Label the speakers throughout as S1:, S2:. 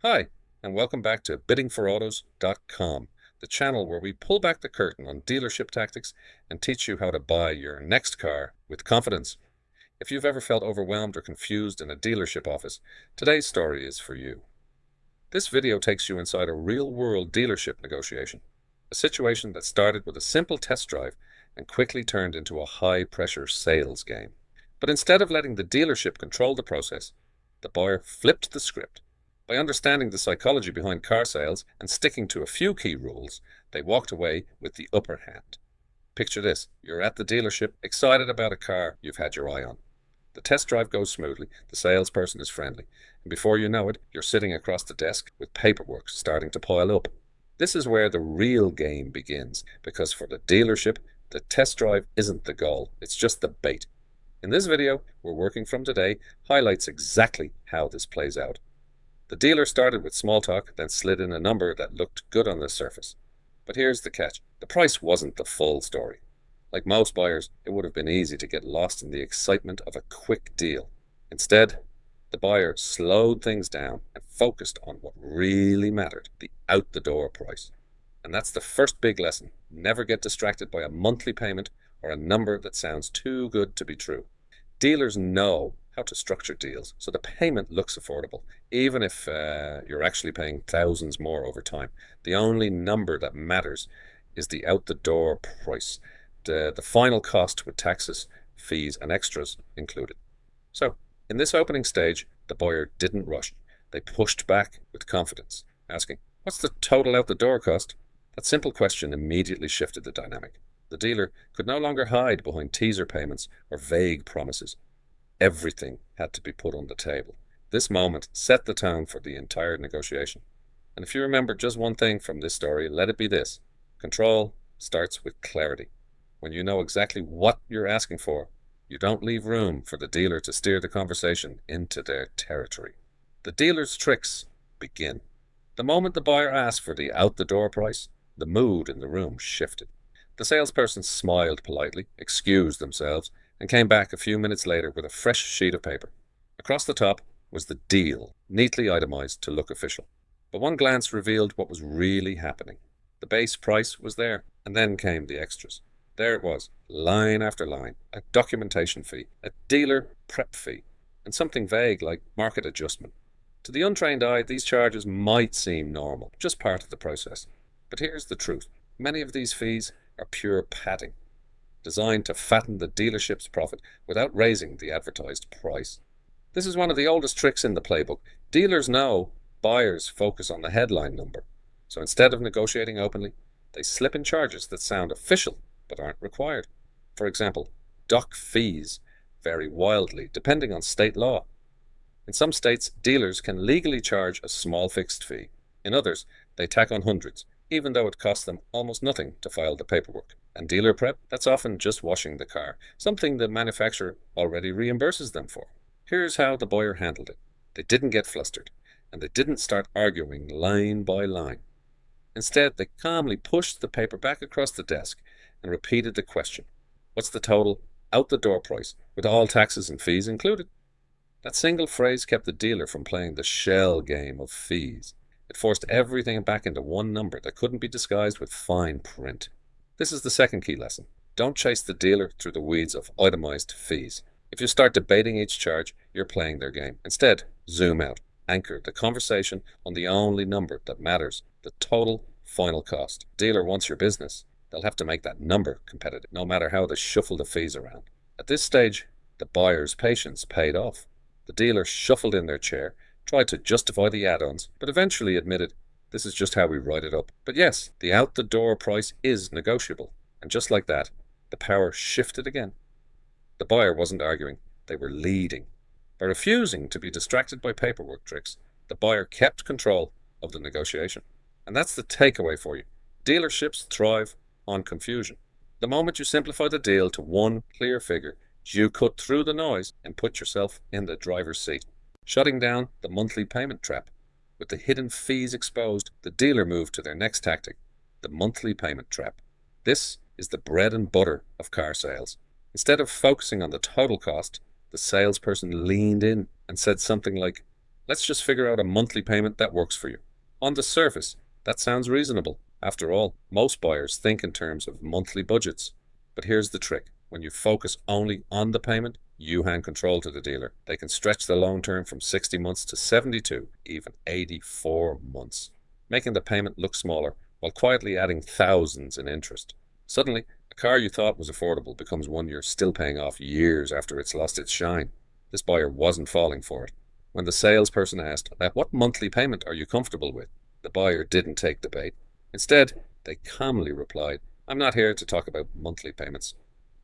S1: Hi, and welcome back to biddingforautos.com, the channel where we pull back the curtain on dealership tactics and teach you how to buy your next car with confidence. If you've ever felt overwhelmed or confused in a dealership office, today's story is for you. This video takes you inside a real-world dealership negotiation, a situation that started with a simple test drive and quickly turned into a high-pressure sales game. But instead of letting the dealership control the process, the buyer flipped the script. By understanding the psychology behind car sales and sticking to a few key rules, they walked away with the upper hand. Picture this: you're at the dealership, excited about a car you've had your eye on. The test drive goes smoothly, the salesperson is friendly, and before you know it, you're sitting across the desk with paperwork starting to pile up. This is where the real game begins, because for the dealership, the test drive isn't the goal, it's just the bait. In this video, we're working from today, highlights exactly how this plays out. The dealer started with small talk, then slid in a number that looked good on the surface. But here's the catch: the price wasn't the full story. Like most buyers, it would have been easy to get lost in the excitement of a quick deal. Instead, the buyer slowed things down and focused on what really mattered: the out-the-door price. And that's the first big lesson. Never get distracted by a monthly payment or a number that sounds too good to be true. Dealers know how to structure deals so the payment looks affordable, even if you're actually paying thousands more over time. The only number that matters is the out-the-door price, the final cost with taxes, fees, and extras included. So, in this opening stage, the buyer didn't rush. They pushed back with confidence, asking, "What's the total out-the-door cost?" That simple question immediately shifted the dynamic. The dealer could no longer hide behind teaser payments or vague promises. Everything had to be put on the table. This moment set the tone for the entire negotiation. And if you remember just one thing from this story, let it be this: control starts with clarity. When you know exactly what you're asking for, you don't leave room for the dealer to steer the conversation into their territory. The dealer's tricks begin. The moment the buyer asked for the out-the-door price, the mood in the room shifted. The salesperson smiled politely, excused themselves, and came back a few minutes later with a fresh sheet of paper. Across the top was the deal, neatly itemized to look official. But one glance revealed what was really happening. The base price was there, and then came the extras. There it was, line after line: a documentation fee, a dealer prep fee, and something vague like market adjustment. To the untrained eye, these charges might seem normal, just part of the process. But here's the truth: many of these fees are pure padding, designed to fatten the dealership's profit without raising the advertised price. This is one of the oldest tricks in the playbook. Dealers know buyers focus on the headline number, so instead of negotiating openly, they slip in charges that sound official but aren't required. For example, dock fees vary wildly depending on state law. In some states, dealers can legally charge a small fixed fee. In others, they tack on hundreds, even though it costs them almost nothing to file the paperwork. And dealer prep, that's often just washing the car, something the manufacturer already reimburses them for. Here's how the buyer handled it. They didn't get flustered, and they didn't start arguing line by line. Instead, they calmly pushed the paper back across the desk and repeated the question: "What's the total out-the-door price, with all taxes and fees included?" That single phrase kept the dealer from playing the shell game of fees. It forced everything back into one number that couldn't be disguised with fine print. This is the second key lesson. Don't chase the dealer through the weeds of itemized fees. If you start debating each charge, you're playing their game. Instead, zoom out. Anchor the conversation on the only number that matters: the total final cost. Dealer wants your business. They'll have to make that number competitive, no matter how they shuffle the fees around. At this stage, the buyer's patience paid off. The dealer shuffled in their chair, tried to justify the add-ons, but eventually admitted, "This is just how we write it up." But yes, the out-the-door price is negotiable. And just like that, the power shifted again. The buyer wasn't arguing, they were leading. By refusing to be distracted by paperwork tricks, the buyer kept control of the negotiation. And that's the takeaway for you. Dealerships thrive on confusion. The moment you simplify the deal to one clear figure, you cut through the noise and put yourself in the driver's seat. Shutting down the monthly payment trap. With the hidden fees exposed, the dealer moved to their next tactic: the monthly payment trap. This is the bread and butter of car sales. Instead of focusing on the total cost, the salesperson leaned in and said something like, Let's just figure out a monthly payment that works for you. On the surface, that sounds reasonable. After all, most buyers think in terms of monthly budgets. But here's the trick. When you focus only on the payment, you hand control to the dealer. They can stretch the loan term from 60 months to 72, even 84 months, making the payment look smaller while quietly adding thousands in interest. Suddenly, a car you thought was affordable becomes one you're still paying off years after it's lost its shine. This buyer wasn't falling for it. When the salesperson asked, "What monthly payment are you comfortable with?" the buyer didn't take the bait. Instead, they calmly replied, "I'm not here to talk about monthly payments.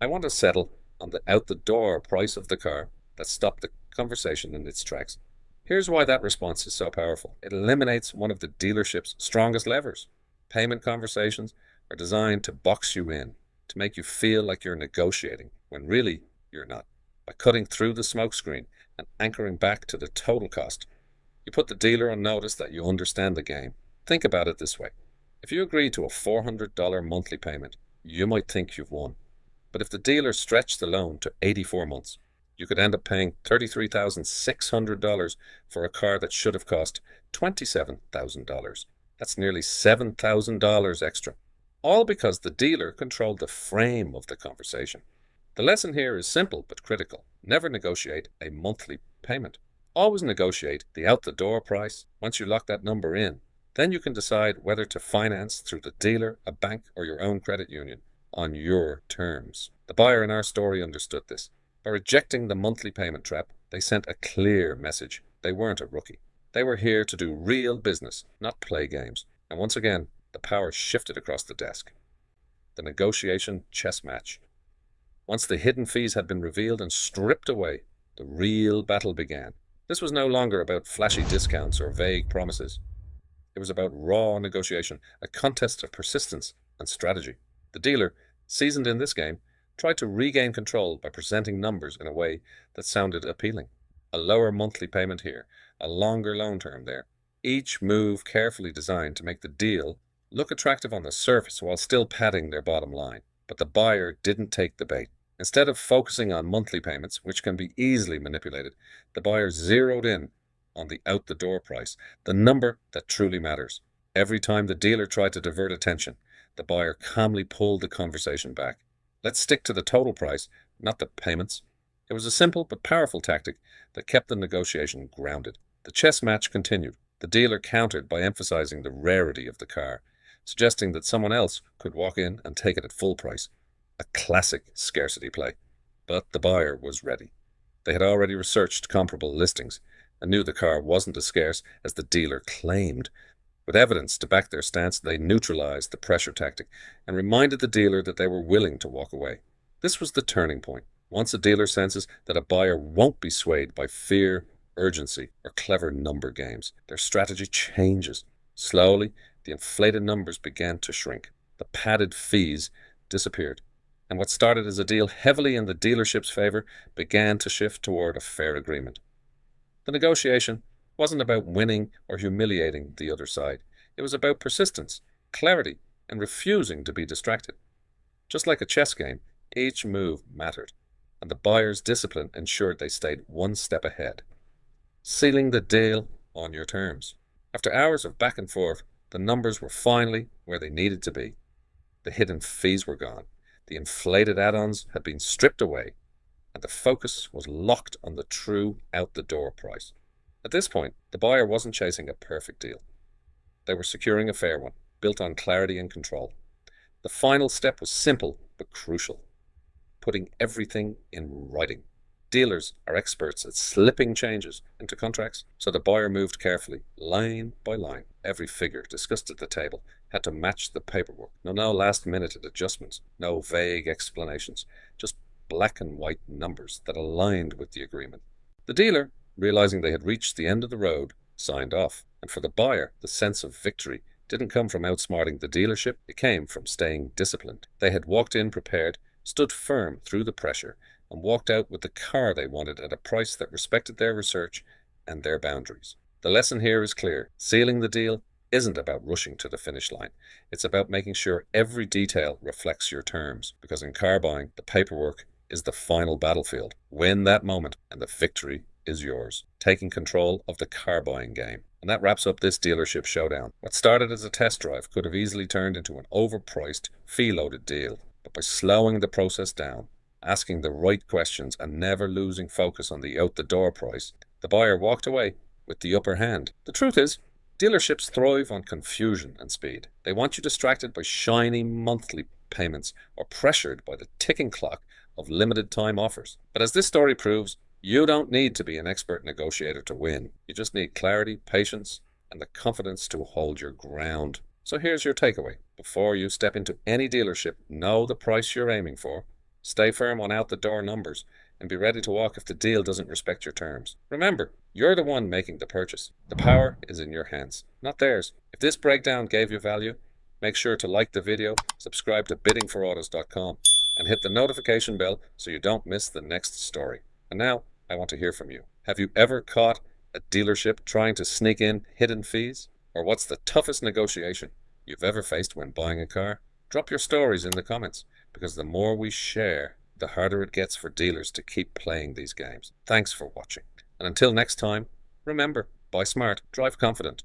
S1: I want to settle on the out-the-door price of the car." That stopped the conversation in its tracks. Here's why that response is so powerful. It eliminates one of the dealership's strongest levers. Payment conversations are designed to box you in, to make you feel like you're negotiating, when really you're not. By cutting through the smokescreen and anchoring back to the total cost, you put the dealer on notice that you understand the game. Think about it this way. If you agree to a $400 monthly payment, you might think you've won. But if the dealer stretched the loan to 84 months, you could end up paying $33,600 for a car that should have cost $27,000. That's nearly $7,000 extra. All because the dealer controlled the frame of the conversation. The lesson here is simple but critical. Never negotiate a monthly payment. Always negotiate the out-the-door price. Once you lock that number in, then you can decide whether to finance through the dealer, a bank, or your own credit union on your terms. The buyer in our story understood this. By rejecting the monthly payment trap, they sent a clear message. They weren't a rookie. They were here to do real business, not play games. And once again, the power shifted across the desk. The negotiation chess match. Once the hidden fees had been revealed and stripped away, the real battle began. This was no longer about flashy discounts or vague promises. It was about raw negotiation, a contest of persistence and strategy. The dealer, seasoned in this game, tried to regain control by presenting numbers in a way that sounded appealing. A lower monthly payment here, a longer loan term there. Each move carefully designed to make the deal look attractive on the surface while still padding their bottom line. But the buyer didn't take the bait. Instead of focusing on monthly payments, which can be easily manipulated, the buyer zeroed in on the out-the-door price, the number that truly matters. Every time the dealer tried to divert attention, the buyer calmly pulled the conversation back. Let's stick to the total price, not the payments. It was a simple but powerful tactic that kept the negotiation grounded. The chess match continued. The dealer countered by emphasizing the rarity of the car, suggesting that someone else could walk in and take it at full price. A classic scarcity play. But the buyer was ready. They had already researched comparable listings and knew the car wasn't as scarce as the dealer claimed. With evidence to back their stance, they neutralized the pressure tactic and reminded the dealer that they were willing to walk away. This was the turning point. Once a dealer senses that a buyer won't be swayed by fear, urgency, or clever number games, their strategy changes. Slowly, the inflated numbers began to shrink. The padded fees disappeared. And what started as a deal heavily in the dealership's favor began to shift toward a fair agreement. The negotiation wasn't about winning or humiliating the other side. It was about persistence, clarity, and refusing to be distracted. Just like a chess game, each move mattered, and the buyer's discipline ensured they stayed one step ahead, sealing the deal on your terms. After hours of back and forth, the numbers were finally where they needed to be. The hidden fees were gone. The inflated add-ons had been stripped away, and the focus was locked on the true out-the-door price. At this point, the buyer wasn't chasing a perfect deal. They were securing a fair one, built on clarity and control. The final step was simple but crucial: putting everything in writing. Dealers are experts at slipping changes into contracts, so the buyer moved carefully, line by line. Every figure discussed at the table had to match the paperwork. No last-minute adjustments, no vague explanations, just black and white numbers that aligned with the agreement. The dealer, realizing they had reached the end of the road, signed off. And for the buyer, the sense of victory didn't come from outsmarting the dealership, it came from staying disciplined. They had walked in prepared, stood firm through the pressure, and walked out with the car they wanted at a price that respected their research and their boundaries. The lesson here is clear. Sealing the deal isn't about rushing to the finish line. It's about making sure every detail reflects your terms, because in car buying, the paperwork is the final battlefield. Win that moment, and the victory is yours, taking control of the car buying game. And that wraps up this dealership showdown. What started as a test drive could have easily turned into an overpriced, fee-loaded deal. But by slowing the process down, asking the right questions, and never losing focus on the out-the-door price, the buyer walked away with the upper hand. The truth is, dealerships thrive on confusion and speed. They want you distracted by shiny monthly payments or pressured by the ticking clock of limited time offers. But as this story proves, you don't need to be an expert negotiator to win. You just need clarity, patience, and the confidence to hold your ground. So here's your takeaway. Before you step into any dealership, know the price you're aiming for, stay firm on out-the-door numbers, and be ready to walk if the deal doesn't respect your terms. Remember, you're the one making the purchase. The power is in your hands, not theirs. If this breakdown gave you value, make sure to like the video, subscribe to biddingforautos.com, and hit the notification bell so you don't miss the next story. And now, I want to hear from you. Have you ever caught a dealership trying to sneak in hidden fees? Or what's the toughest negotiation you've ever faced when buying a car? Drop your stories in the comments, because the more we share, the harder it gets for dealers to keep playing these games. Thanks for watching. And until next time, remember, buy smart, drive confident.